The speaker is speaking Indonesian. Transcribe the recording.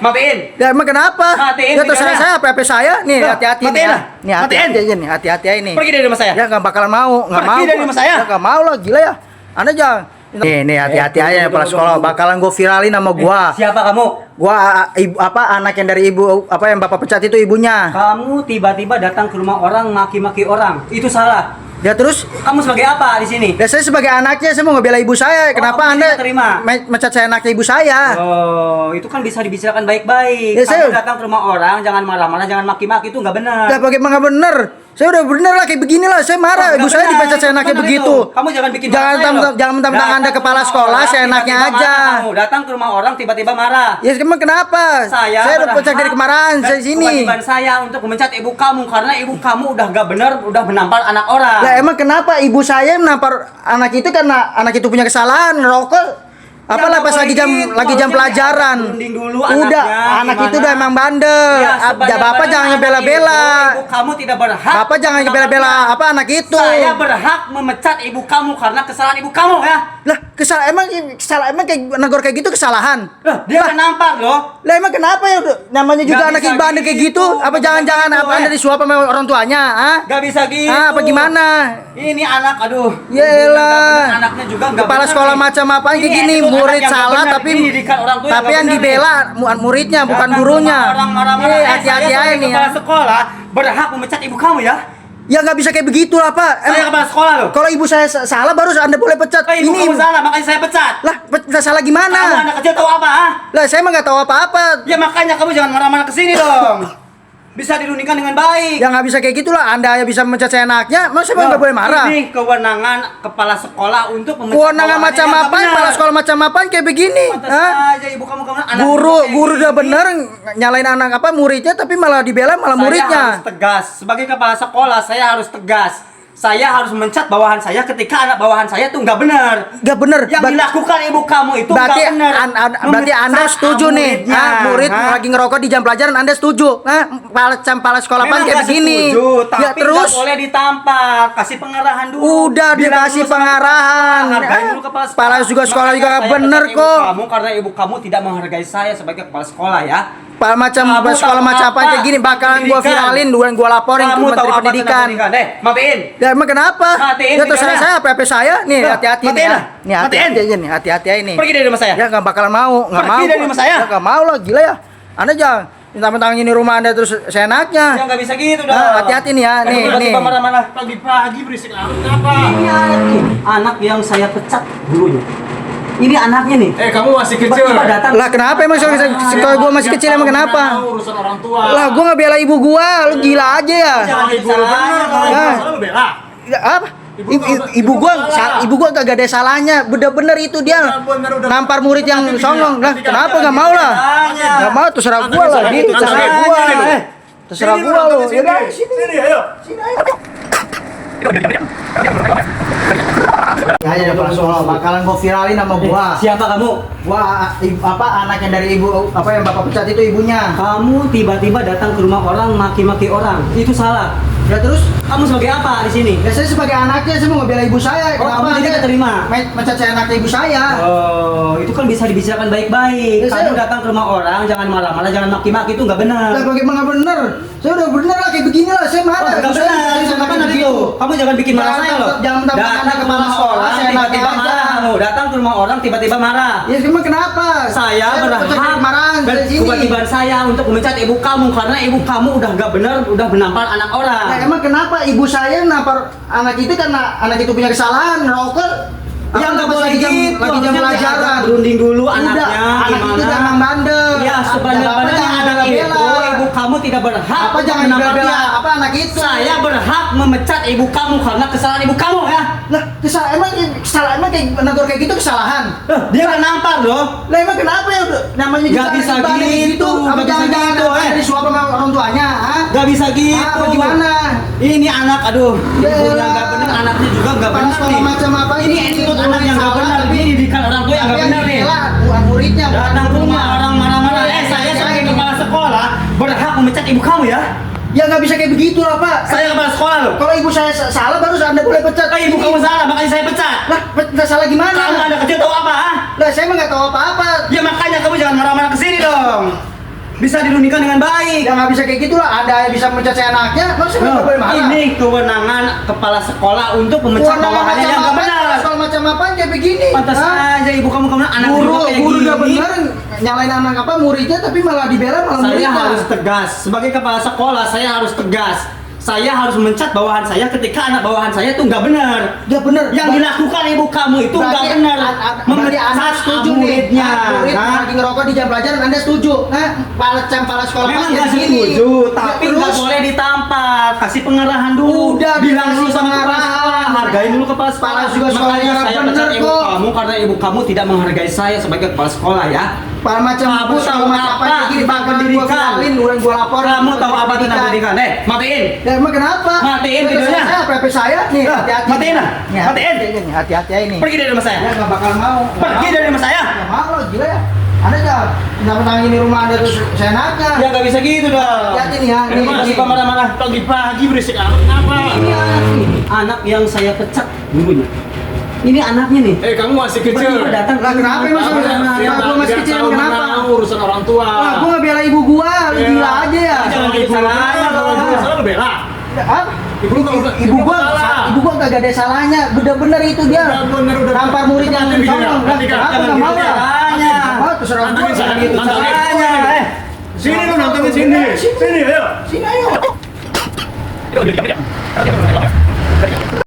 matiin. Ya emang kenapa? Matiin Ya terserah videonya. saya, apa saya. Nih Loh, hati-hati nih. matiin Ya. lah. Nih hati-hati aja nih, hati-hati aja nih. Pergi dari rumah saya. Ya nggak bakalan mau, nggak Pergi mau. dari rumah saya. Ya nggak mau lah, gila ya. Anda jangan. Nih hati-hati aja ya, kepala sekolah. Bakalan gue viralin sama gua. Siapa kamu? Gua ibu apa anak yang dari ibu apa yang bapak pecat itu ibunya. Kamu tiba-tiba datang ke rumah orang maki-maki orang. Itu salah. Ya terus Kamu sebagai apa di sini? ya saya sebagai anaknya saya mau ngebela ibu saya. Kenapa kamu Anda tidak terima? mecat saya anaknya ibu saya? Oh, itu kan bisa dibicarakan baik-baik. Ya, Kamu saya- datang ke rumah orang, jangan marah-marah, jangan maki-maki, itu nggak benar. Ya bagaimana nggak bener? Saya udah bener lah kayak beginilah. Saya marah Oh, ibu nggak saya benar, dipecat saya itu anaknya benar begitu. itu. Kamu jangan bikin Jangan marah saya loh. jangan mentang-mentang Datang Anda ke kepala rumah sekolah, orang, saya anaknya tiba-tiba aja. marah kamu. Datang ke rumah orang tiba-tiba marah. Ya emang kenapa? Saya udah berhak pecat dari kemarin saya dan sini. Kewajiban saya untuk memecat ibu kamu karena ibu kamu udah nggak benar, udah menampar anak orang. Lah emang kenapa ibu saya menampar anak itu karena anak itu punya kesalahan ngerokok? Apalah nggak pas boleh lagi gitu, jam harusnya pelajaran. diberunding dulu Udah anaknya, anak gimana? itu udah emang bandel. Ya, Bapak sebanyak-banyaknya jangan anak ngebela-bela. itu, Ibu kamu tidak berhak. Bapak jangan ngebela-bela apa anak itu. Saya berhak memecat ibu kamu karena kesalahan ibu kamu ya. Lah emang kayak negor kayak gitu kesalahan. Dia kan nampar loh. Lah emang kenapa ya namanya juga Nggak anak bisa bandel kayak gitu, gitu? Apa nggak bisa jangan-jangan gitu, apa Anda disuap sama orang tuanya? Ah? Gak bisa gitu. Ah, apa gimana? Ini anak, aduh. Yelah. Anaknya juga nggak Kepala benar sekolah nih. macam apa Ini kayak gini attitude murid anak yang nggak salah benar. tapi Ini didikan orang tua tapi yang nggak benar dibela muridnya bukan Datang ke gurunya. rumah orang marah-marah. Hati-hati Saya aja sebagai nih ya. kepala sekolah berhak memecat ibu kamu ya. Ya nggak bisa kayak begitu lah Pak. Saya kepala sekolah loh. Kalau ibu saya salah baru Anda boleh pecat. Ibu kamu salah, makanya saya pecat. Lah salah Kamu gimana? anak kecil tahu apa? Ah? Lah saya mah nggak tahu apa-apa. Ya makanya kamu jangan marah-marah kesini dong. Bisa dirundingkan dengan baik. Ya nggak bisa kayak gitulah. Anda ya bisa mencat saya anaknya, masa saya nggak boleh marah? Ini kewenangan kepala sekolah untuk memecat Kewenangan bawahannya macam yang apa? nggak benar. Kepala sekolah macam apa kayak begini? Pantas Hah? aja ibu kamu anak Guru kayak guru udah gini. bener nyalain anak apa muridnya tapi malah dibela malah Saya muridnya. harus tegas. Sebagai kepala sekolah saya harus tegas. Saya harus mencat bawahan saya ketika anak bawahan saya tuh nggak benar. Nggak bener. Yang Ba- dilakukan ibu kamu itu berarti nggak benar. berarti Anda Memecat setuju nih? muridnya. Murid Hah? lagi ngerokok di jam pelajaran Anda setuju? Kepala sekolah Memang apa kayak nggak begini? setuju, tapi Ya terus nggak boleh ditampar. Kasih pengarahan dulu. udah Bilang dikasih dulu sama pengarahan. Hargain dulu kepala sekolah. Kepala juga sekolah juga Makanya nggak saya bener pecat kok. Ibu kamu karena ibu kamu tidak menghargai saya sebagai kepala sekolah ya. Macam Kamu sekolah tahu macam apa apa? kayak gini bakalan gua Pendidikan. viralin dan gua laporin ke Kamu tahu Menteri apa Pendidikan. tentang pendidikan? Matiin. Ya emang kenapa? Matiin Ya terserah videonya. saya apa saya. Nih Loh, hati-hati nih. matiin Ya. lah. Nih hati-hati Matiin. aja nih, hati-hati aja nih. Pergi dari rumah saya. Ya nggak bakalan mau, nggak Pergi mau. dari rumah saya. Ya nggak mau lah, gila ya. Anda jangan mentang-mentang ini rumah Anda terus seenaknya. Ya nggak bisa gitu dong. Nah, hati-hati nih ya, nih, Tiba-tiba nih. marah-marah. Pagi-pagi berisik amat kenapa? Ini anak yang saya pecat gurunya. Ini anaknya nih. Kamu masih kecil. Tiba-tiba datang. Lah kenapa emang kalau gua masih kecil emang kenapa? Urusan orang tua. Lah gua nggak bela ibu gua, lu gila aja ya. Jangan Ibu lu bener, kalau Ah. ibu salah lu bela. Ya, apa? Ibu Ibu, nggak ibu gua salah. ibu gua kagak ada salahnya. Bener-bener itu dia Bener, udah. nampar murid yang Nanti songong. Lah nanti kenapa nanti nggak mau lah? Tanya. Nggak mau terserah Nanti gua lah, bisa Di. gitu, Terserah nanti gua. sini lu. Terserah Sini, gua lu, lu. sini. Ya udah, sini. Sini, ayo. Sini ayo. Ya ya Pak Solo, bakalan gua viralin sama gua. Siapa kamu? Gua apa anak yang dari ibu apa yang bapak pecat itu ibunya. Kamu tiba-tiba datang ke rumah orang maki-maki orang. Itu salah. Ya terus Kamu sebagai apa di sini? ya saya sebagai anaknya saya mau ngebela ibu saya. Oh, kamu jadi Anda nggak terima? Mecat saya anaknya ibu saya. Oh, itu kan bisa dibicarakan baik-baik. Ya, Kamu saya- datang ke rumah orang, jangan marah-marah, jangan maki-maki, itu nggak benar. Lah bagaimana nggak bener? Saya udah bener lah kayak begini lah saya Oh, marah. nggak Ibu benar, saya itu nggak benar begitu. itu. Kamu jangan bikin marah Jangan saya loh. jangan mentang-mentang Datang anak ke kepala rumah sekolah, orang, saya tiba-tiba anaknya marah aja. kamu. Datang ke rumah orang, tiba-tiba marah. Ya emang kenapa? Saya udah berhak pecat dari kemarin dan dari sini. kewajiban saya untuk memecat ibu kamu karena ibu kamu udah nggak benar, udah menampar anak orang. Ya, emang kenapa ibu saya nampar anak itu karena anak itu punya kesalahan ngerokok? Ya nggak boleh lagi jam gitu. lagi jam Harusnya pelajaran. diajak berunding dulu anaknya anak itu gimana. jangan bandel. Ya sebanyak-banyaknya anak itu, ibu kamu tidak berhak. Apa untuk jangan menampar bela dia. apa anak itu? Saya berhak memecat ibu kamu karena kesalahan ibu kamu ya. Lah, emang kayak negor kayak gitu kesalahan. Dia kan nampar loh. Lah emang kenapa ya namanya Nggak bisa anak ibadah kayak gitu, Apa nggak bisa jangan-jangan gitu, ada disuap sama orang tuanya? Ah? Gak bisa gitu. Apa gimana? Ini anak, aduh, Ya ibunya elah. nggak benar, anaknya juga nggak Kepala benar sekolah nih. macam apa Ini attitude anak yang nggak benar. Ini didikan orang tua yang nggak benar nih. Bukan muridnya, bukan Datang ke rumah gurunya. orang marah-marah. Saya sebagai kepala sekolah berhak memecat ibu kamu ya. Ya nggak bisa kayak begitu lah Pak. Saya kepala sekolah loh. Kalau ibu saya salah baru Anda boleh pecat. Ibu kamu salah, makanya saya pecat. Lah, nggak salah gimana? Kamu anak kecil tahu apa? Ah? Lah saya mah nggak tahu apa-apa. Ya makanya kamu jangan marah-marah ke sini dong. bisa dirundingkan dengan baik. Ya nggak bisa kayak gitu lah. Ada yang bisa mencat saya anaknya, maksudnya nggak boleh marah. Ini kewenangan kepala sekolah untuk memecat bawahannya yang nggak benar. Soal macam apa kayak begini? Pantas Hah? aja ibu kamu anak Guru juga kayak guru udah gini. bener nyalain anak apa muridnya tapi malah dibela malah Saya muridnya. harus tegas sebagai kepala sekolah. Saya harus tegas. Saya harus mencat bawahan saya ketika anak bawahan saya itu nggak benar. Ya bener. Yang dilakukan ibu kamu itu nggak Berarti benar. berarti Anda Memecat setuju nih. muridnya. Murid Hah? lagi ngerokok di jam pelajaran Anda setuju. Nah, kepala sekolah Memang kayak nggak gini. setuju, Ya, tapi terus? nggak boleh ditampar. Kasih pengarahan dulu. Udah, bilang dulu dikasih sama kepala pengarahan. sekolah. Hargain dulu kepala sekolah. Kepala juga sekolahnya Makanya saya bener pecat ibu kok. kamu karena ibu kamu tidak menghargai saya sebagai kepala sekolah ya. Pak macam Kamu tahu apa kayak gini tentang bakal pendidikan? gua viralin, udah gua laporin. Kamu tahu apa tentang pendidikan? Matiin. Ya emang kenapa? Matiin Saya- videonya. Saya PP saya nih, Lah, hati-hati. matiin lah. Nih, Matiin. hati-hati, hati-hati aja ini. Pergi dari rumah saya. Ya nggak bakal mau. Pergi dari rumah saya. Ya mau lo gila ya. Anda jangan mentang-mentang ini rumah Anda terus saya nakal. Ya nggak bisa gitu dong. Hati-hati nih ya. Ini Masih Pak marah-marah. Pagi-pagi berisik amat kenapa? ini anak nih. Anak yang saya pecat gurunya. Ini anaknya nih. Kamu masih kecil. Tiba-tiba datang. Lah kenapa emang Kamu gua masih kecil tahu kenapa? menang urusan orang tua. Wah, gua nggak bela ibu gua, lu gila aja ya. Jangan gitu salahnya, Kalau Bang. ibu salah lu bela. Hah? Ibu Ibu gua kagak ada salahnya, bener-bener itu dia. Bener udah. Tampar murid yang Nanti videonya, tolong. nanti kan. Kenapa Jangan nggak gitu mau ya? caranya. Oh, terserah gua. Nantangin, Jangan gitu nantangin. caranya. Sini lu nontonin sini. Sini ayo. Sini ayo.